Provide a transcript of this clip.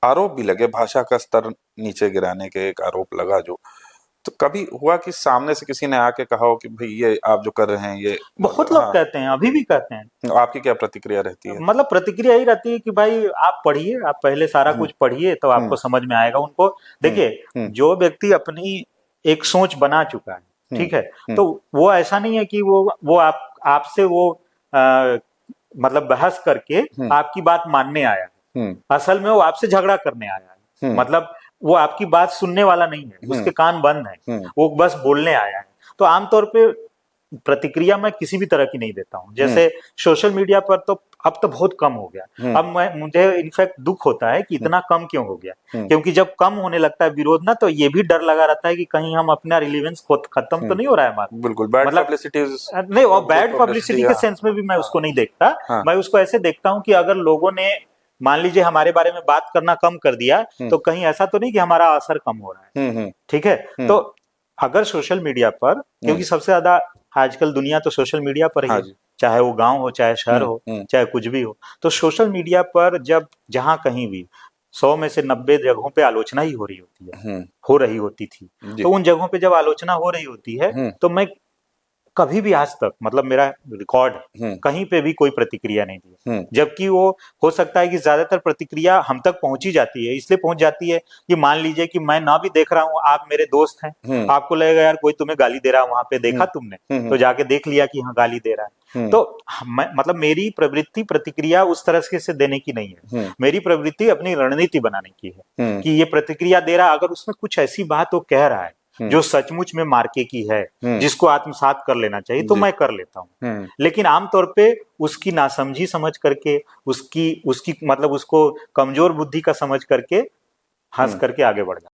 आरोप भी लगे, भाषा का स्तर नीचे गिराने के एक आरोप लगा जो, तो कभी हुआ कि सामने से किसी ने आके कहा हो कि भाई ये आप जो कर रहे हैं ये? बहुत लोग हाँ, कहते हैं, अभी भी कहते हैं। आपकी क्या प्रतिक्रिया रहती है? मतलब प्रतिक्रिया यही रहती है कि भाई आप पढ़िए, आप पहले सारा हम्म, कुछ पढ़िए तो हम्म, आपको समझ में आएगा। उनको हम्म, देखिए, हम्म, जो व्यक्ति अपनी एक सोच बना चुका है, हम्म, ठीक है, हम्म, तो वो ऐसा नहीं है कि वो आपसे वो आ, मतलब बहस करके हम्म, आपकी बात मानने आया है। हम्म, असल में वो आपसे झगड़ा करने आया है। हम्म, मतलब वो आपकी बात सुनने वाला नहीं है, हम्म, उसके कान बंद है, हम्म, वो बस बोलने आया है। तो आमतौर पे प्रतिक्रिया मैं किसी भी तरह की नहीं देता हूँ। हम्म, जैसे सोशल मीडिया पर तो अब तो बहुत कम हो गया। हम्म, अब मुझे इनफैक्ट दुख होता है कि इतना कम क्यों हो गया, हम्म, क्योंकि जब कम होने लगता है विरोध ना, तो ये भी डर लगा रहता है कि कहीं हम अपना रिलीवेंस खत्म तो नहीं हो रहा है हमारा। बिल्कुल, बैड मतलब पब्लिसिटी, नहीं, और गुड बैड पब्लिसिटी। पब्लिसिटी के सेंस में भी मैं उसको नहीं देखता। हाँ, मैं उसको ऐसे देखता हूँ कि अगर लोगों ने मान लीजिए हमारे बारे में बात करना कम कर दिया, हम्म, तो कहीं ऐसा तो नहीं कि हमारा असर कम हो रहा है। हम्म, हम्म, ठीक है, हम्म, तो अगर सोशल मीडिया पर, हम्म, क्योंकि सबसे ज्यादा आजकल दुनिया तो सोशल मीडिया पर ही हाँ है, जी, चाहे वो गांव हो, चाहे शहर हम्म, हो, हम्म, चाहे कुछ भी हो। तो सोशल मीडिया पर जब जहां कहीं भी 100 में से 90 जगहों पे आलोचना ही हो रही होती है, हम्म, हो रही होती थी। जी, तो उन जगहों पे जब आलोचना हो रही होती है, हम्म, तो मैं कभी भी आज तक, मतलब मेरा रिकॉर्ड है, हम्म, कहीं पे भी कोई प्रतिक्रिया नहीं दी है। हम्म, जबकि वो हो सकता है कि ज्यादातर प्रतिक्रिया हम तक पहुंची जाती है, इसलिए पहुंच जाती है कि मान लीजिए कि मैं ना भी देख रहा हूं, आप मेरे दोस्त हैं, हम्म, आपको लगेगा यार कोई तुम्हें गाली दे रहा है, वहां पे हम्म, देखा तुमने, हम्म, तो जाके देख लिया कि हाँ गाली दे रहा है। हम्म, तो मतलब मेरी प्रवृत्ति प्रतिक्रिया उस तरह से देने की नहीं है। हम्म, मेरी प्रवृत्ति अपनी रणनीति बनाने की है हम्म, कि ये प्रतिक्रिया दे रहा, अगर उसमें कुछ ऐसी बात वो कह रहा है हम्म, जो सचमुच में मार्के की है, हम्म, जिसको आत्मसात कर लेना चाहिए, तो जी, मैं कर लेता हूँ। हम्म, लेकिन आमतौर पे उसकी नासमझी समझ करके, उसकी उसकी मतलब उसको कमजोर बुद्धि का समझ करके हंस हम्म। करके आगे बढ़ जाता हूं।